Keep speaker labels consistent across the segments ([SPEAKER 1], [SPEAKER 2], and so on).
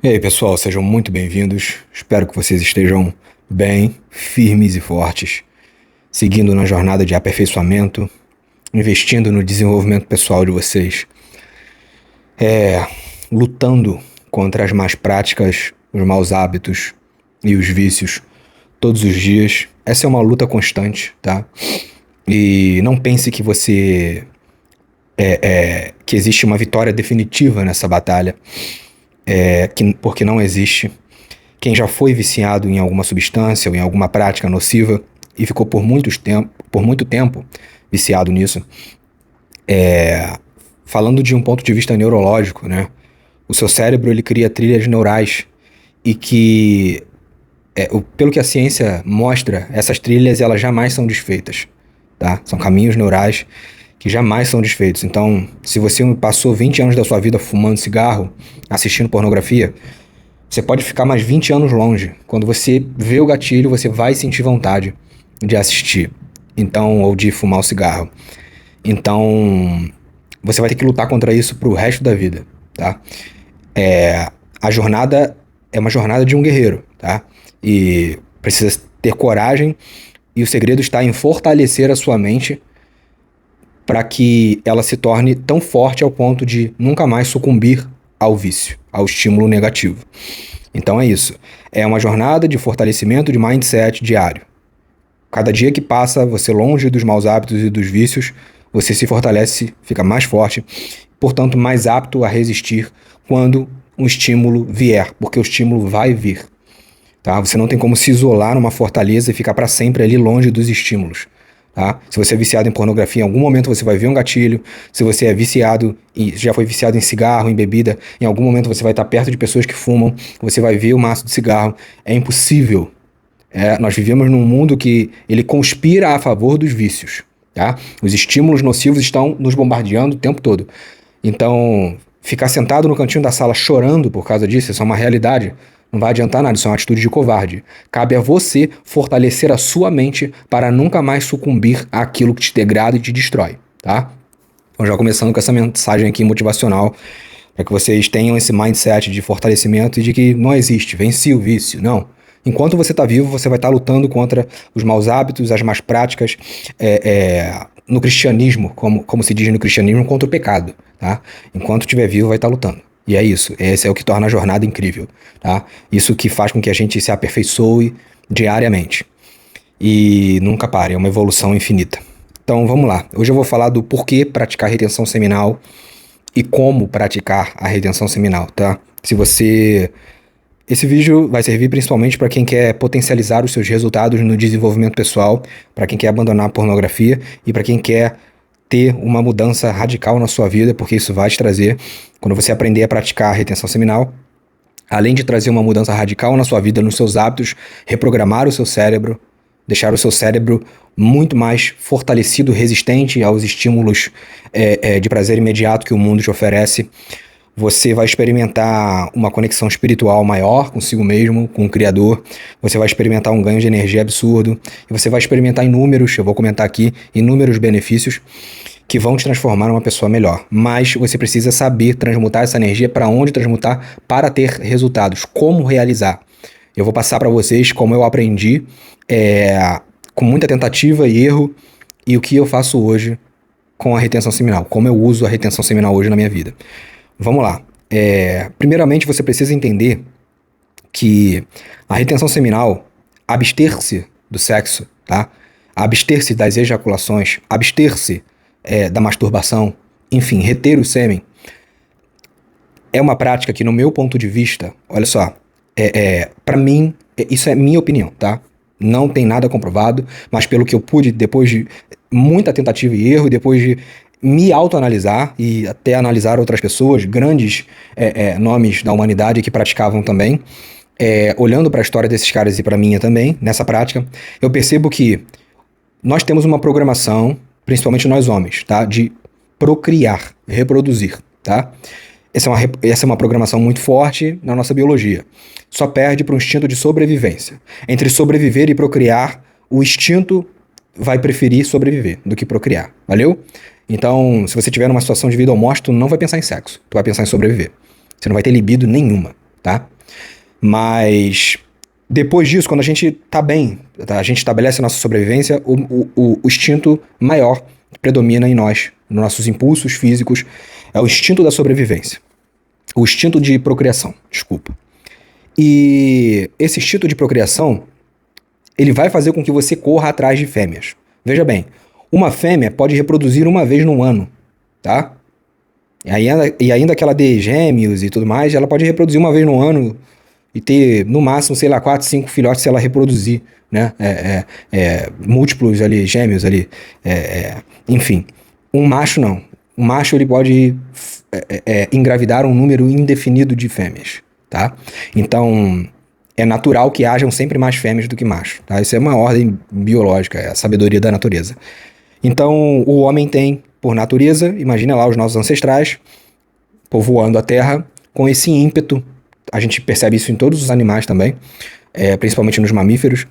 [SPEAKER 1] E aí, pessoal, sejam muito bem-vindos. Espero que vocês estejam bem, firmes e fortes, seguindo na jornada de aperfeiçoamento, investindo no desenvolvimento pessoal de vocês, lutando contra as más práticas, os maus hábitos e os vícios todos os dias. Essa é uma luta constante, tá? E não pense que que existe uma vitória definitiva nessa batalha, porque não existe. Quem já foi viciado em alguma substância ou em alguma prática nociva e ficou por muito tempo viciado nisso, falando de um ponto de vista neurológico, né? O seu cérebro ele cria trilhas neurais e que, pelo que a ciência mostra, essas trilhas elas jamais são desfeitas, tá? São caminhos neurais que jamais são desfeitos. Então, se você passou 20 anos da sua vida fumando cigarro, assistindo pornografia, você pode ficar mais 20 anos longe. Quando você vê o gatilho, você vai sentir vontade de assistir, então, ou de fumar o cigarro. Então, você vai ter que lutar contra isso pro resto da vida, tá? A jornada é uma jornada de um guerreiro, tá? E precisa ter coragem, e o segredo está em fortalecer a sua mente para que ela se torne tão forte ao ponto de nunca mais sucumbir ao vício, ao estímulo negativo. Então é isso. É uma jornada de fortalecimento de mindset diário. Cada dia que passa, você longe dos maus hábitos e dos vícios, você se fortalece, fica mais forte, portanto mais apto a resistir quando um estímulo vier, porque o estímulo vai vir. Tá? Você não tem como se isolar numa fortaleza e ficar para sempre ali longe dos estímulos. Tá? Se você é viciado em pornografia, em algum momento você vai ver um gatilho. Se você é viciado e já foi viciado em cigarro, em bebida, em algum momento você vai estar perto de pessoas que fumam, você vai ver o maço de cigarro. É impossível. Nós vivemos num mundo que ele conspira a favor dos vícios. Tá? Os estímulos nocivos estão nos bombardeando o tempo todo. Então, ficar sentado no cantinho da sala chorando por causa disso, isso é uma realidade. Não vai adiantar nada, isso é uma atitude de covarde. Cabe a você fortalecer a sua mente para nunca mais sucumbir àquilo que te degrada e te destrói, tá? Então já começando com essa mensagem aqui motivacional, para que vocês tenham esse mindset de fortalecimento e de que não existe, venci o vício, não. Enquanto você está vivo, você vai estar lutando contra os maus hábitos, as más práticas, no cristianismo, como se diz no cristianismo, contra o pecado, tá? Enquanto estiver vivo, vai estar lutando. E é isso, esse é o que torna a jornada incrível, tá? Isso que faz com que a gente se aperfeiçoe diariamente e nunca pare, é uma evolução infinita. Então vamos lá, hoje eu vou falar do porquê praticar retenção seminal e como praticar a retenção seminal, tá? Esse vídeo vai servir principalmente para quem quer potencializar os seus resultados no desenvolvimento pessoal, para quem quer abandonar a pornografia e para quem quer ter uma mudança radical na sua vida, porque isso vai te trazer, quando você aprender a praticar a retenção seminal, além de trazer uma mudança radical na sua vida, nos seus hábitos, reprogramar o seu cérebro, deixar o seu cérebro muito mais fortalecido, resistente aos estímulos de prazer imediato que o mundo te oferece. Você vai experimentar uma conexão espiritual maior consigo mesmo, com o Criador. Você vai experimentar um ganho de energia absurdo. E você vai experimentar eu vou comentar aqui, inúmeros benefícios que vão te transformar numa pessoa melhor. Mas você precisa saber transmutar essa energia, para onde transmutar, para ter resultados. Como realizar. Eu vou passar para vocês como eu aprendi, com muita tentativa e erro, e o que eu faço hoje com a retenção seminal. Como eu uso a retenção seminal hoje na minha vida. Vamos lá. Primeiramente, você precisa entender que a retenção seminal, abster-se do sexo, tá? Abster-se das ejaculações, abster-se da masturbação, enfim, reter o sêmen, é uma prática que, no meu ponto de vista, olha só, para mim, isso é minha opinião, tá? Não tem nada comprovado, mas pelo que eu pude, depois de muita tentativa e erro, depois de me autoanalisar e até analisar outras pessoas, grandes nomes da humanidade que praticavam também, olhando para a história desses caras e para a minha também, nessa prática, eu percebo que nós temos uma programação, principalmente nós homens, tá? De procriar, reproduzir, tá? Essa é uma programação muito forte na nossa biologia. Só perde para um instinto de sobrevivência. Entre sobreviver e procriar, o instinto vai preferir sobreviver do que procriar. Valeu? Então, se você estiver numa situação de vida ou morte, tu não vai pensar em sexo. Tu vai pensar em sobreviver. Você não vai ter libido nenhuma. tá? Mas depois disso, quando a gente tá bem, tá? A gente estabelece a nossa sobrevivência, o instinto maior que predomina em nós, nos nossos impulsos físicos, é o instinto da sobrevivência. O instinto de procriação, desculpa. E esse instinto de procriação, ele vai fazer com que você corra atrás de fêmeas. Veja bem, uma fêmea pode reproduzir uma vez no ano, tá? E ainda que ela dê gêmeos e tudo mais, ela pode reproduzir uma vez no ano e ter, no máximo, sei lá, 4, 5 filhotes se ela reproduzir, né? Múltiplos ali, gêmeos ali. Enfim, um macho não. Um macho ele pode engravidar um número indefinido de fêmeas, tá? Então, é natural que hajam sempre mais fêmeas do que machos, tá? Isso é uma ordem biológica, é a sabedoria da natureza. Então, o homem tem, por natureza, imagina lá os nossos ancestrais, povoando a Terra, com esse ímpeto. A gente percebe isso em todos os animais também, principalmente nos mamíferos.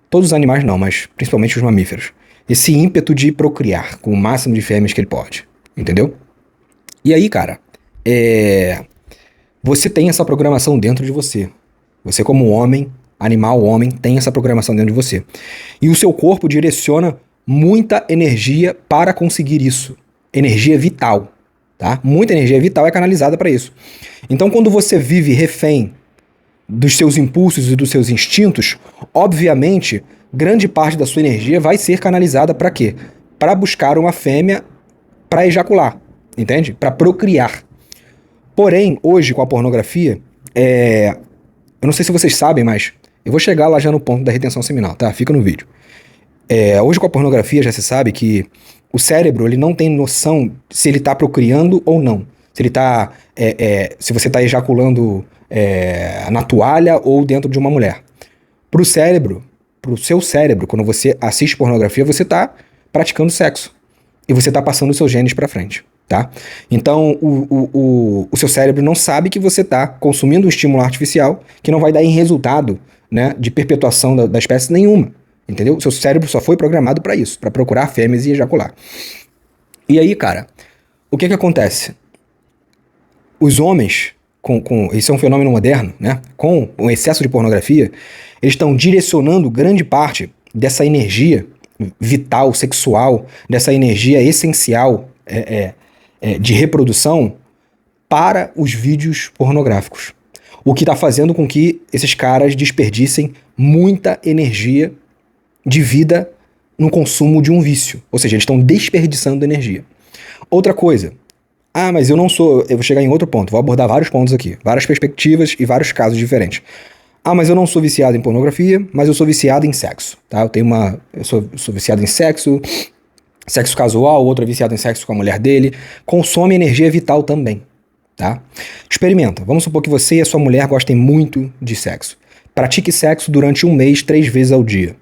[SPEAKER 1] Todos os animais não, mas principalmente os mamíferos. Esse ímpeto de procriar com o máximo de fêmeas que ele pode, entendeu? E aí, cara, você tem essa programação dentro de você. Você como homem, animal, homem, tem essa programação dentro de você. E o seu corpo direciona muita energia para conseguir isso. Energia vital, tá? Muita energia vital é canalizada para isso. Então, quando você vive refém dos seus impulsos e dos seus instintos, obviamente, grande parte da sua energia vai ser canalizada para quê? Para buscar uma fêmea para ejacular, entende? Para procriar. Porém, hoje, com a pornografia, eu não sei se vocês sabem, mas eu vou chegar lá já no ponto da retenção seminal, tá? Fica no vídeo. Hoje com a pornografia já se sabe que o cérebro ele não tem noção se ele está procriando ou não. Se ele tá, se você está ejaculando na toalha ou dentro de uma mulher. Pro seu cérebro, quando você assiste pornografia, você está praticando sexo. E você está passando os seus genes para frente, tá? Então o seu cérebro não sabe que você está consumindo um estímulo artificial que não vai dar em resultado, né, de perpetuação da espécie nenhuma. Entendeu? O seu cérebro só foi programado para isso, para procurar fêmeas e ejacular. E aí, cara, o que acontece? Os homens, isso é um fenômeno moderno, né? Com o excesso de pornografia, eles estão direcionando grande parte dessa energia vital, sexual, dessa energia essencial de reprodução para os vídeos pornográficos. O que está fazendo com que esses caras desperdicem muita energia de vida no consumo de um vício. Ou seja, eles estão desperdiçando energia. Outra coisa. Mas eu vou chegar em outro ponto. Vou abordar vários pontos aqui. Várias perspectivas e vários casos diferentes. Mas eu não sou viciado em pornografia, mas eu sou viciado em sexo. Tá? Eu sou viciado em sexo casual, outro é viciado em sexo com a mulher dele. Consome energia vital também. Tá? Experimenta. Vamos supor que você e a sua mulher gostem muito de sexo. Pratique sexo durante um mês, 3 vezes ao dia.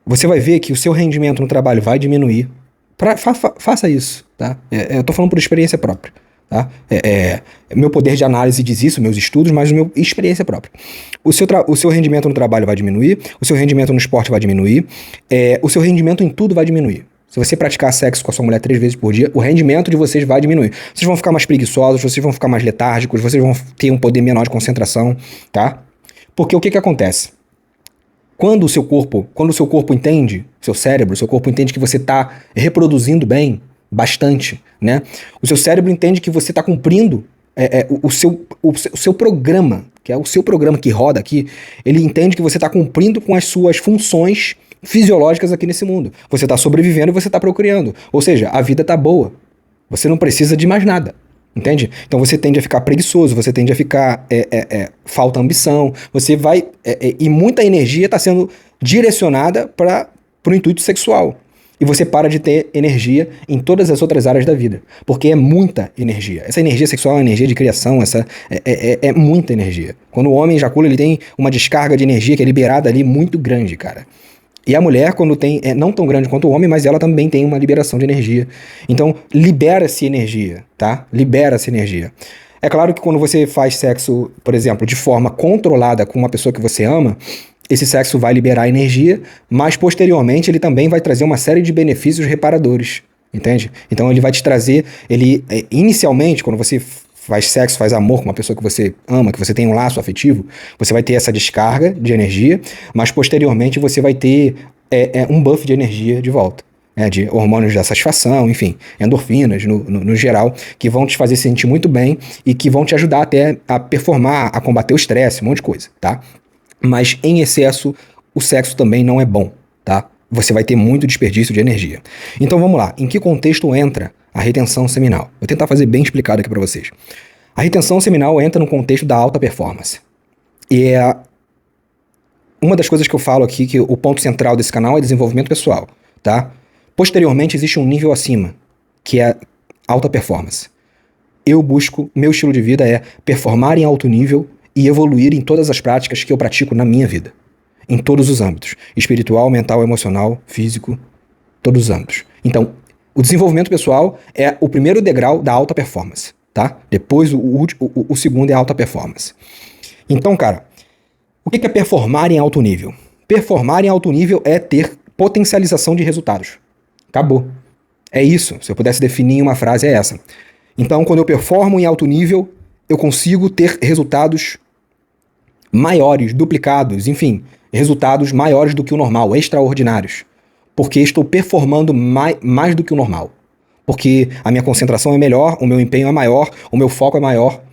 [SPEAKER 1] Você vai ver que o seu rendimento no trabalho vai diminuir. Faça isso, tá? Eu tô falando por experiência própria, tá? Meu poder de análise diz isso, meus estudos, mas minha experiência própria. O seu rendimento no trabalho vai diminuir, o seu rendimento no esporte vai diminuir, o seu rendimento em tudo vai diminuir. Se você praticar sexo com a sua mulher 3 vezes por dia, o rendimento de vocês vai diminuir. Vocês vão ficar mais preguiçosos, vocês vão ficar mais letárgicos, vocês vão ter um poder menor de concentração, tá? Porque o que acontece? Quando o seu corpo entende, seu cérebro, seu corpo entende que você está reproduzindo bem, bastante, né? O seu cérebro entende que você está cumprindo o seu programa, que é o seu programa que roda aqui, ele entende que você está cumprindo com as suas funções fisiológicas aqui nesse mundo. Você está sobrevivendo e você está procriando. Ou seja, a vida está boa. Você não precisa de mais nada. Entende? Então você tende a ficar preguiçoso, você tende a ficar falta ambição, você vai e muita energia está sendo direcionada para o intuito sexual. E você para de ter energia em todas as outras áreas da vida, porque é muita energia. Essa energia sexual é uma energia de criação, é muita energia. Quando o homem ejacula, ele tem uma descarga de energia que é liberada ali muito grande, cara. E a mulher, quando tem, não tão grande quanto o homem, mas ela também tem uma liberação de energia. Então, libera-se energia, tá? Libera-se energia. É claro que quando você faz sexo, por exemplo, de forma controlada com uma pessoa que você ama, esse sexo vai liberar energia, mas posteriormente ele também vai trazer uma série de benefícios reparadores, entende? Então ele vai te trazer, inicialmente, quando você faz sexo, faz amor com uma pessoa que você ama, que você tem um laço afetivo, você vai ter essa descarga de energia, mas posteriormente você vai ter um buff de energia de volta. De hormônios da satisfação, enfim, endorfinas no geral, que vão te fazer se sentir muito bem e que vão te ajudar até a performar, a combater o estresse, um monte de coisa, tá? Mas em excesso, o sexo também não é bom, tá? Você vai ter muito desperdício de energia. Então vamos lá, em que contexto entra a retenção seminal? Vou tentar fazer bem explicado aqui para vocês. A retenção seminal entra no contexto da alta performance. E é uma das coisas que eu falo aqui, que o ponto central desse canal é desenvolvimento pessoal, tá? Posteriormente, existe um nível acima, que é alta performance. Meu estilo de vida é performar em alto nível e evoluir em todas as práticas que eu pratico na minha vida. Em todos os âmbitos. Espiritual, mental, emocional, físico, todos os âmbitos. Então, o desenvolvimento pessoal é o primeiro degrau da alta performance, tá? Depois, o segundo é a alta performance. Então, cara, o que é performar em alto nível? Performar em alto nível é ter potencialização de resultados. Acabou. É isso. Se eu pudesse definir em uma frase, é essa. Então, quando eu performo em alto nível, eu consigo ter resultados maiores, duplicados, enfim, resultados maiores do que o normal, extraordinários. Porque estou performando mais do que o normal. Porque a minha concentração é melhor, o meu empenho é maior, o meu foco é maior,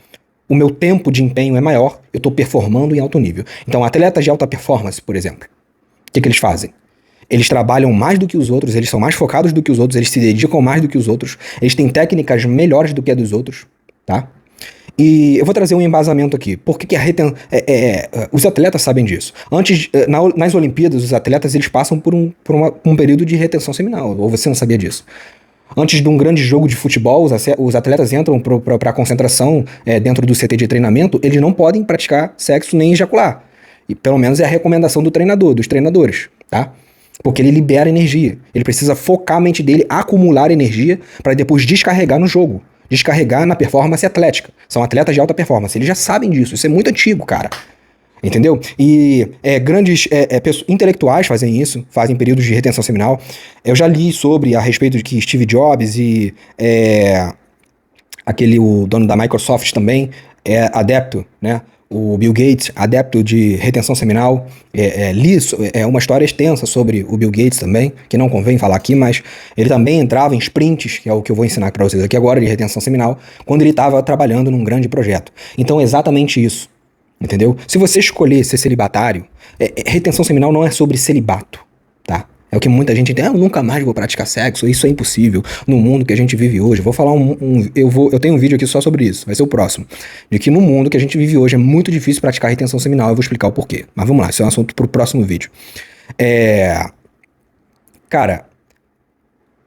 [SPEAKER 1] o meu tempo de empenho é maior, eu estou performando em alto nível. Então, atletas de alta performance, por exemplo, o que eles fazem? Eles trabalham mais do que os outros, eles são mais focados do que os outros, eles se dedicam mais do que os outros, eles têm técnicas melhores do que a dos outros, tá? E eu vou trazer um embasamento aqui. Por que a retenção... os atletas sabem disso. Nas Olimpíadas, os atletas eles passam por um período de retenção seminal, ou você não sabia disso? Antes de um grande jogo de futebol, os atletas entram para a concentração dentro do CT de treinamento, eles não podem praticar sexo nem ejacular. E pelo menos é a recomendação do treinador, dos treinadores, tá? Porque ele libera energia. Ele precisa focar a mente dele, acumular energia para depois descarregar no jogo. Descarregar na performance atlética. São atletas de alta performance. Eles já sabem disso. Isso é muito antigo, cara. Entendeu? E grandes intelectuais fazem isso, fazem períodos de retenção seminal. Eu já li a respeito de que Steve Jobs e o dono da Microsoft também é adepto, né? O Bill Gates, adepto de retenção seminal. Li uma história extensa sobre o Bill Gates também, que não convém falar aqui, mas ele também entrava em sprints, que é o que eu vou ensinar para vocês aqui agora, de retenção seminal, quando ele estava trabalhando num grande projeto. Então é exatamente isso, entendeu? Se você escolher ser celibatário, retenção seminal não é sobre celibato, tá? É o que muita gente entende. Eu nunca mais vou praticar sexo, isso é impossível no mundo que a gente vive hoje. Vou falar eu tenho um vídeo aqui só sobre isso, vai ser o próximo. De que no mundo que a gente vive hoje é muito difícil praticar retenção seminal, eu vou explicar o porquê. Mas vamos lá, isso é um assunto pro próximo vídeo. Cara,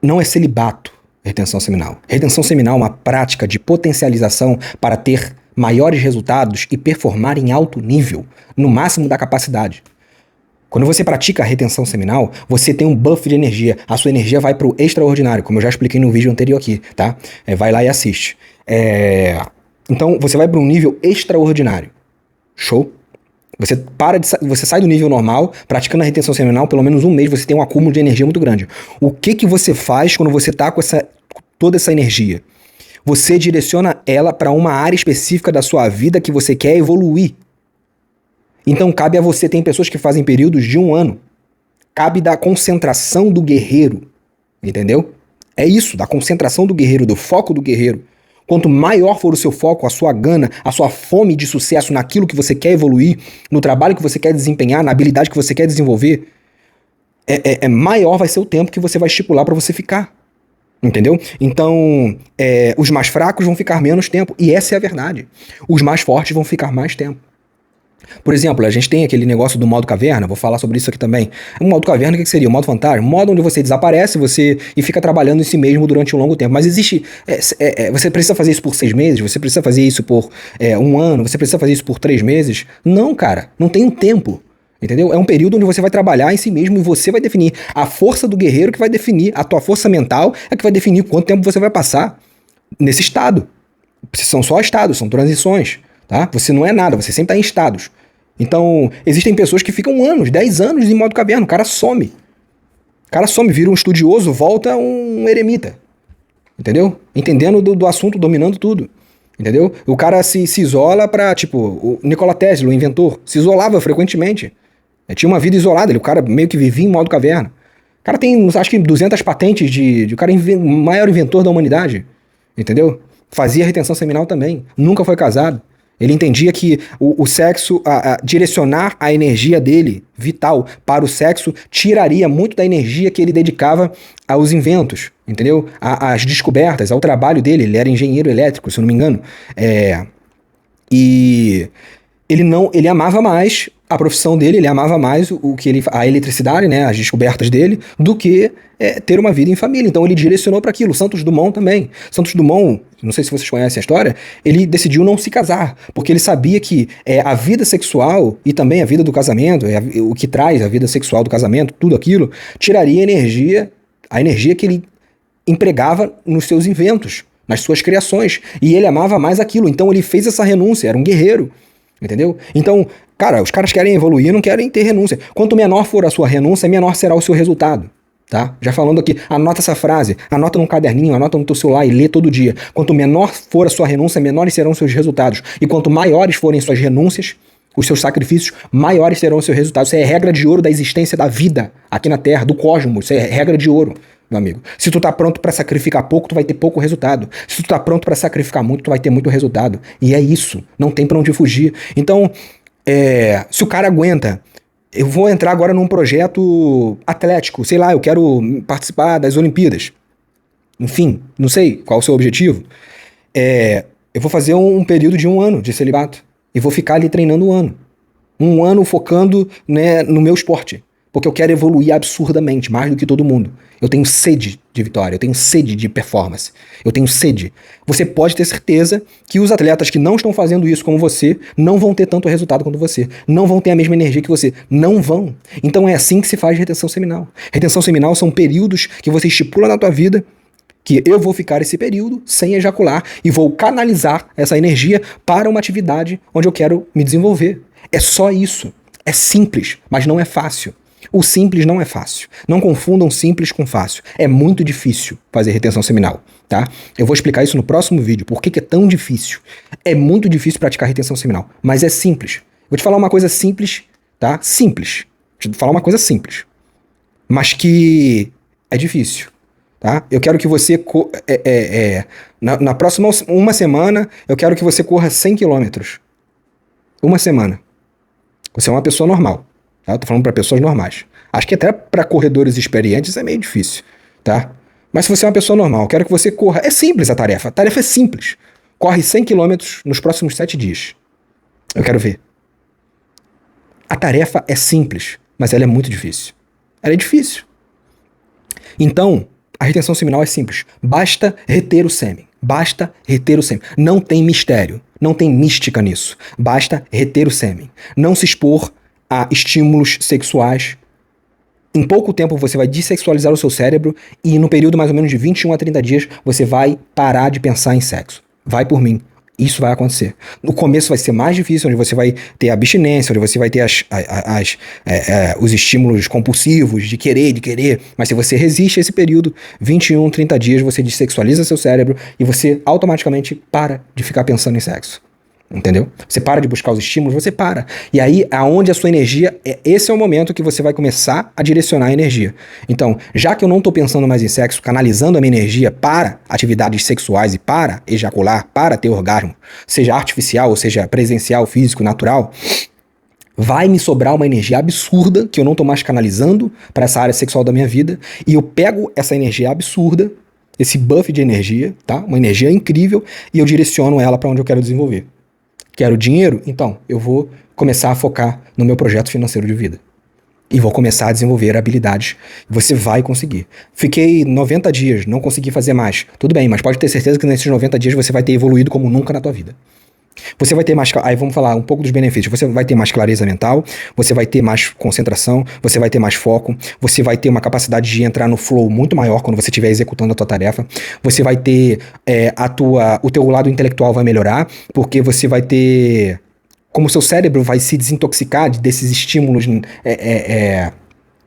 [SPEAKER 1] não é celibato retenção seminal. Retenção seminal é uma prática de potencialização para ter maiores resultados e performar em alto nível, no máximo da capacidade. Quando você pratica a retenção seminal, você tem um buff de energia. A sua energia vai pro extraordinário, como eu já expliquei no vídeo anterior aqui, tá? Vai lá e assiste. Então, você vai para um nível extraordinário. Show? Você sai do nível normal, praticando a retenção seminal, pelo menos um mês, você tem um acúmulo de energia muito grande. O que você faz quando você tá com toda essa energia? Você direciona ela para uma área específica da sua vida que você quer evoluir. Então cabe a você, tem pessoas que fazem períodos de 1 ano. Cabe da concentração do guerreiro, entendeu? É isso, da concentração do guerreiro, do foco do guerreiro. Quanto maior for o seu foco, a sua gana, a sua fome de sucesso naquilo que você quer evoluir, no trabalho que você quer desempenhar, na habilidade que você quer desenvolver, maior vai ser o tempo que você vai estipular para você ficar. Entendeu? Então, os mais fracos vão ficar menos tempo, e essa é a verdade. Os mais fortes vão ficar mais tempo. Por exemplo, a gente tem aquele negócio do modo caverna, vou falar sobre isso aqui também. O modo caverna, o que seria? O modo fantasma? Um modo onde você desaparece e fica trabalhando em si mesmo durante um longo tempo. Mas existe... você precisa fazer isso por 6 meses? Você precisa fazer isso por 1 ano? Você precisa fazer isso por 3 meses? Não, cara. Não tem um tempo. Entendeu? É um período onde você vai trabalhar em si mesmo e você vai definir. A força do guerreiro que vai definir, a tua força mental é que vai definir quanto tempo você vai passar nesse estado. São só estados, são transições. Tá? Você não é nada, você sempre está em estados. Então, existem pessoas que ficam 10 anos em modo caverna, o cara some. O cara some, vira um estudioso, volta um eremita. Entendeu? Entendendo do assunto, dominando tudo. Entendeu? O cara se isola pra, tipo, o Nikola Tesla, o inventor, se isolava frequentemente. Tinha uma vida isolada, o cara meio que vivia em modo caverna. O cara tem, acho que 200 patentes o cara é o maior inventor da humanidade. Entendeu? Fazia retenção seminal também. Nunca foi casado. Ele entendia que o sexo, direcionar a energia dele, vital, para o sexo, tiraria muito da energia que ele dedicava aos inventos, entendeu? Às descobertas, ao trabalho dele. Ele era engenheiro elétrico, se eu não me engano. E ele amava mais a profissão dele, ele amava mais a eletricidade, né, as descobertas dele, do que ter uma vida em família. Então ele direcionou para aquilo. Santos Dumont também. Santos Dumont, não sei se vocês conhecem a história, ele decidiu não se casar, porque ele sabia que a vida sexual e também a vida do casamento, o que traz a vida sexual do casamento, tudo aquilo, tiraria a energia que ele empregava nos seus inventos, nas suas criações. E ele amava mais aquilo. Então ele fez essa renúncia, era um guerreiro. Entendeu? Então, cara, os caras querem evoluir, não querem ter renúncia. Quanto menor for a sua renúncia, menor será o seu resultado. Tá? Já falando aqui, anota essa frase, anota num caderninho, anota no teu celular e lê todo dia. Quanto menor for a sua renúncia, menores serão os seus resultados. E quanto maiores forem suas renúncias, os seus sacrifícios, maiores serão os seus resultados. Isso é regra de ouro da existência da vida aqui na Terra, do cosmos. Isso é regra de ouro, meu amigo. Se tu tá pronto pra sacrificar pouco, tu vai ter pouco resultado. Se tu tá pronto pra sacrificar muito, tu vai ter muito resultado. E é isso. Não tem pra onde fugir. Então, se o cara aguenta, eu vou entrar agora num projeto atlético, sei lá, eu quero participar das Olimpíadas. Enfim, não sei qual é o seu objetivo. Eu vou fazer um período de 1 ano de celibato. E vou ficar ali treinando 1 ano. 1 ano focando, né, no meu esporte. Porque eu quero evoluir absurdamente, mais do que todo mundo. Eu tenho sede de vitória, eu tenho sede de performance, eu tenho sede. Você pode ter certeza que os atletas que não estão fazendo isso como você, não vão ter tanto resultado quanto você, não vão ter a mesma energia que você, não vão. Então é assim que se faz retenção seminal. Retenção seminal são períodos que você estipula na tua vida, que eu vou ficar esse período sem ejacular e vou canalizar essa energia para uma atividade onde eu quero me desenvolver. É só isso. É simples, mas não é fácil. O simples não é fácil. Não confundam simples com fácil. É muito difícil fazer retenção seminal, tá? Eu vou explicar isso no próximo vídeo, por que é tão difícil. É muito difícil praticar retenção seminal, mas é simples. Vou te falar uma coisa simples, tá? Simples. Vou te falar uma coisa simples, mas que é difícil, tá? Eu quero que você, na próxima 1 semana, eu quero que você corra 100 quilômetros. 1 semana. Você é uma pessoa normal. Eu tô falando para pessoas normais. Acho que até para corredores experientes é meio difícil, tá? Mas se você é uma pessoa normal, eu quero que você corra. É simples a tarefa. A tarefa é simples. Corre 100 km nos próximos 7 dias. Eu quero ver. A tarefa é simples, mas ela é muito difícil. Ela é difícil. Então, a retenção seminal é simples. Basta reter o sêmen. Basta reter o sêmen. Não tem mistério. Não tem mística nisso. Basta reter o sêmen. Não se expor a estímulos sexuais. Em pouco tempo você vai dessexualizar o seu cérebro e no período mais ou menos de 21 a 30 dias você vai parar de pensar em sexo. Vai por mim. Isso vai acontecer. No começo vai ser mais difícil, onde você vai ter abstinência, onde você vai ter os estímulos compulsivos de querer, mas se você resiste a esse período, 21, 30 dias, você dessexualiza seu cérebro e você automaticamente para de ficar pensando em sexo. Entendeu? Você para de buscar os estímulos, você para. E aí, aonde a sua energia, esse é o momento que você vai começar a direcionar a energia. Então, já que eu não tô pensando mais em sexo, canalizando a minha energia para atividades sexuais e para ejacular, para ter orgasmo, seja artificial ou seja presencial, físico, natural, vai me sobrar uma energia absurda que eu não tô mais canalizando para essa área sexual da minha vida, e eu pego essa energia absurda, esse buff de energia, tá? Uma energia incrível, e eu direciono ela para onde eu quero desenvolver. Quero dinheiro? Então, eu vou começar a focar no meu projeto financeiro de vida. E vou começar a desenvolver habilidades. Você vai conseguir. Fiquei 90 dias, não consegui fazer mais. Tudo bem, mas pode ter certeza que nesses 90 dias você vai ter evoluído como nunca na tua vida. Você vai ter mais... Aí vamos falar um pouco dos benefícios. Você vai ter mais clareza mental, você vai ter mais concentração, você vai ter mais foco, você vai ter uma capacidade de entrar no flow muito maior quando você estiver executando a tua tarefa. Você vai ter o teu lado intelectual vai melhorar, porque você vai ter... Como o seu cérebro vai se desintoxicar desses estímulos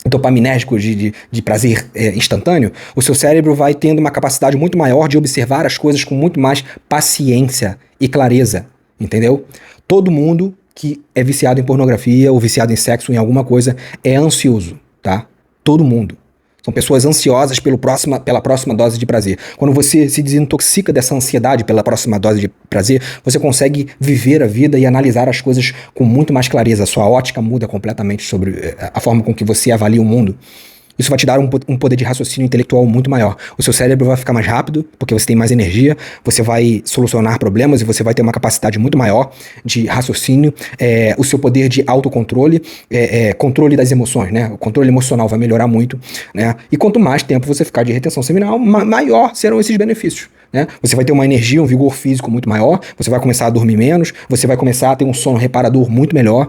[SPEAKER 1] dopaminérgico de prazer instantâneo, o seu cérebro vai tendo uma capacidade muito maior de observar as coisas com muito mais paciência e clareza, entendeu? Todo mundo que é viciado em pornografia ou viciado em sexo, em alguma coisa, é ansioso, tá? Todo mundo. São pessoas ansiosas pela próxima dose de prazer. Quando você se desintoxica dessa ansiedade pela próxima dose de prazer, você consegue viver a vida e analisar as coisas com muito mais clareza. A sua ótica muda completamente sobre a forma com que você avalia o mundo. Isso vai te dar um poder de raciocínio intelectual muito maior. O seu cérebro vai ficar mais rápido, porque você tem mais energia, você vai solucionar problemas e você vai ter uma capacidade muito maior de raciocínio. O seu poder de autocontrole, controle das emoções, né? O controle emocional vai melhorar muito, né? E quanto mais tempo você ficar de retenção seminal, maior serão esses benefícios. Né? Você vai ter uma energia, um vigor físico muito maior, você vai começar a dormir menos, você vai começar a ter um sono reparador muito melhor.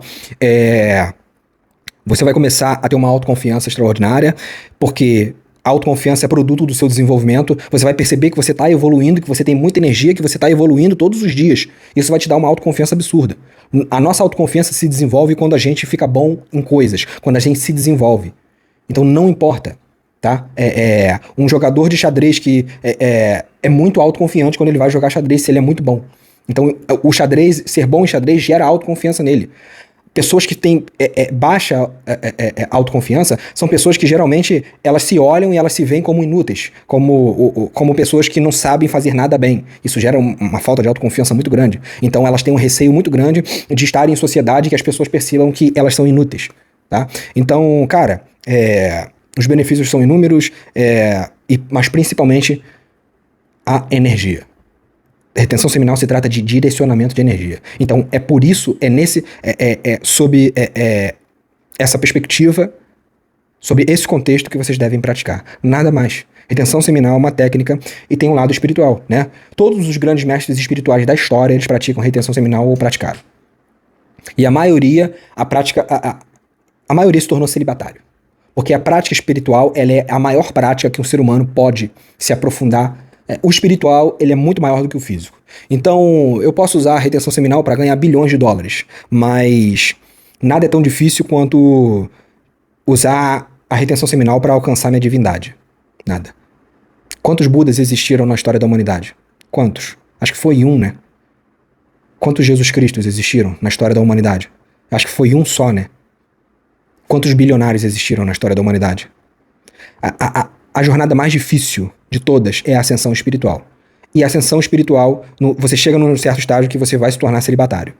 [SPEAKER 1] Você vai começar a ter uma autoconfiança extraordinária, porque a autoconfiança é produto do seu desenvolvimento. Você vai perceber que você está evoluindo, que você tem muita energia, que você está evoluindo todos os dias. Isso vai te dar uma autoconfiança absurda. A nossa autoconfiança se desenvolve quando a gente fica bom em coisas, quando a gente se desenvolve. Então não importa, tá? Um jogador de xadrez que é muito autoconfiante quando ele vai jogar xadrez, se ele é muito bom. Então o xadrez, ser bom em xadrez gera autoconfiança nele. Pessoas que têm baixa autoconfiança são pessoas que geralmente elas se olham e elas se veem como inúteis, como pessoas que não sabem fazer nada bem. Isso gera uma falta de autoconfiança muito grande. Então elas têm um receio muito grande de estar em sociedade que as pessoas percebam que elas são inúteis. Tá? Então, cara, os benefícios são inúmeros, mas principalmente a energia. Retenção seminal se trata de direcionamento de energia. Então, é por isso, sob essa perspectiva, sob esse contexto que vocês devem praticar. Nada mais. Retenção seminal é uma técnica e tem um lado espiritual, né? Todos os grandes mestres espirituais da história, eles praticam retenção seminal ou praticaram. E a maioria se tornou celibatário. Porque a prática espiritual, ela é a maior prática que um ser humano pode se aprofundar. O espiritual, ele é muito maior do que o físico. Então, eu posso usar a retenção seminal para ganhar bilhões de dólares, mas nada é tão difícil quanto usar a retenção seminal para alcançar minha divindade. Nada. Quantos Budas existiram na história da humanidade? Quantos? Acho que foi um, né? Quantos Jesus Cristos existiram na história da humanidade? Acho que foi um só, né? Quantos bilionários existiram na história da humanidade? A jornada mais difícil de todas é a ascensão espiritual. E a ascensão espiritual, você chega num certo estágio que você vai se tornar celibatário.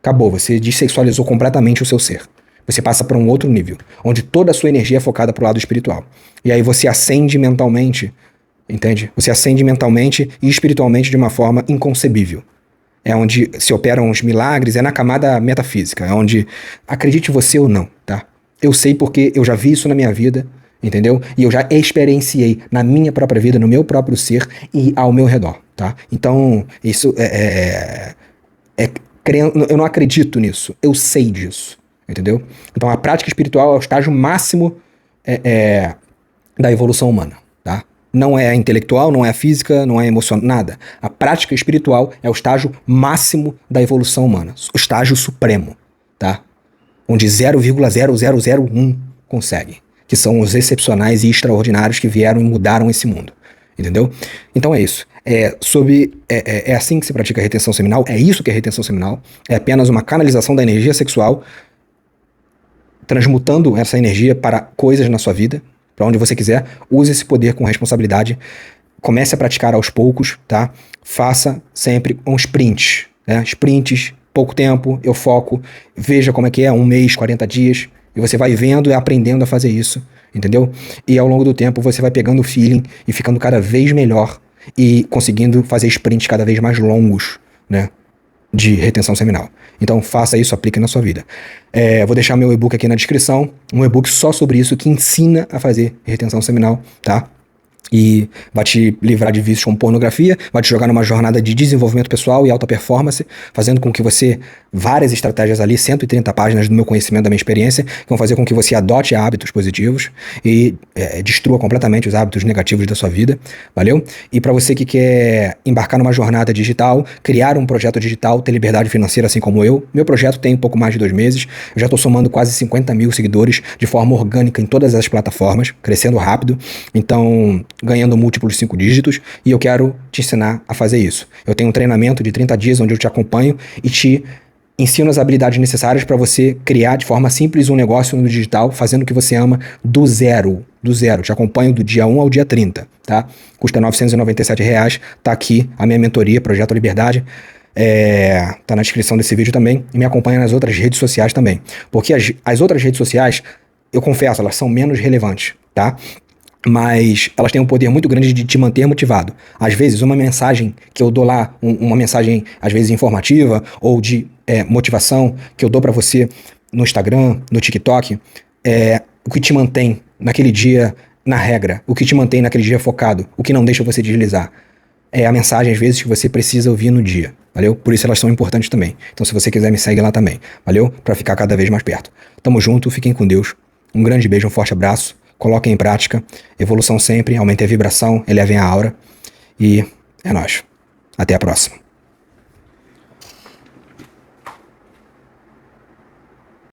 [SPEAKER 1] Acabou, você dessexualizou completamente o seu ser. Você passa para um outro nível, onde toda a sua energia é focada para o lado espiritual. E aí você ascende mentalmente, entende? Você ascende mentalmente e espiritualmente de uma forma inconcebível. É onde se operam os milagres, é na camada metafísica, é onde, acredite você ou não, tá? Eu sei porque eu já vi isso na minha vida, entendeu? E eu já experienciei na minha própria vida, no meu próprio ser e ao meu redor, tá? Então, isso eu não acredito nisso, eu sei disso, entendeu? Então, a prática espiritual é o estágio máximo da evolução humana, tá? Não é a intelectual, não é a física, não é a emocional, nada. A prática espiritual é o estágio máximo da evolução humana, o estágio supremo, tá? Onde 0,0001 consegue. Que são os excepcionais e extraordinários que vieram e mudaram esse mundo, entendeu? Então é isso. É assim que se pratica a retenção seminal, é isso que é retenção seminal, é apenas uma canalização da energia sexual, transmutando essa energia para coisas na sua vida, para onde você quiser. Use esse poder com responsabilidade, comece a praticar aos poucos, tá? Faça sempre um sprint, né? Sprints, pouco tempo, eu foco, veja como é que é, 1 mês, 40 dias... E você vai vendo e aprendendo a fazer isso, entendeu? E ao longo do tempo você vai pegando o feeling e ficando cada vez melhor e conseguindo fazer sprints cada vez mais longos, né? De retenção seminal. Então faça isso, aplique na sua vida. Vou deixar meu e-book aqui na descrição, um e-book só sobre isso que ensina a fazer retenção seminal, tá? e vai te livrar de vícios como pornografia, vai te jogar numa jornada de desenvolvimento pessoal e alta performance, fazendo com que você, várias estratégias ali, 130 páginas do meu conhecimento, da minha experiência, que vão fazer com que você adote hábitos positivos e destrua completamente os hábitos negativos da sua vida, valeu? E para você que quer embarcar numa jornada digital, criar um projeto digital, ter liberdade financeira assim como eu, meu projeto tem um pouco mais de 2 meses, eu já estou somando quase 50 mil seguidores de forma orgânica em todas as plataformas, crescendo rápido, então ganhando múltiplos 5 dígitos, e eu quero te ensinar a fazer isso. Eu tenho um treinamento de 30 dias onde eu te acompanho e te ensino as habilidades necessárias para você criar de forma simples um negócio no digital, fazendo o que você ama do zero. Do zero. Te acompanho do dia 1 ao dia 30, tá? Custa R$ 997, tá aqui a minha mentoria, Projeto Liberdade. Tá na descrição desse vídeo também, e me acompanha nas outras redes sociais também. Porque as outras redes sociais, eu confesso, elas são menos relevantes, tá? Mas elas têm um poder muito grande de te manter motivado. Às vezes, uma mensagem que eu dou lá, uma mensagem às vezes informativa ou de motivação que eu dou pra você no Instagram, no TikTok, o que te mantém naquele dia na regra, o que te mantém naquele dia focado, o que não deixa você deslizar. É a mensagem, às vezes, que você precisa ouvir no dia, valeu? Por isso elas são importantes também. Então, se você quiser, me segue lá também, valeu? Pra ficar cada vez mais perto. Tamo junto, fiquem com Deus. Um grande beijo, um forte abraço. Coloquem em prática. Evolução sempre, aumentem a vibração, elevem a aura. E é nóis. Até a próxima.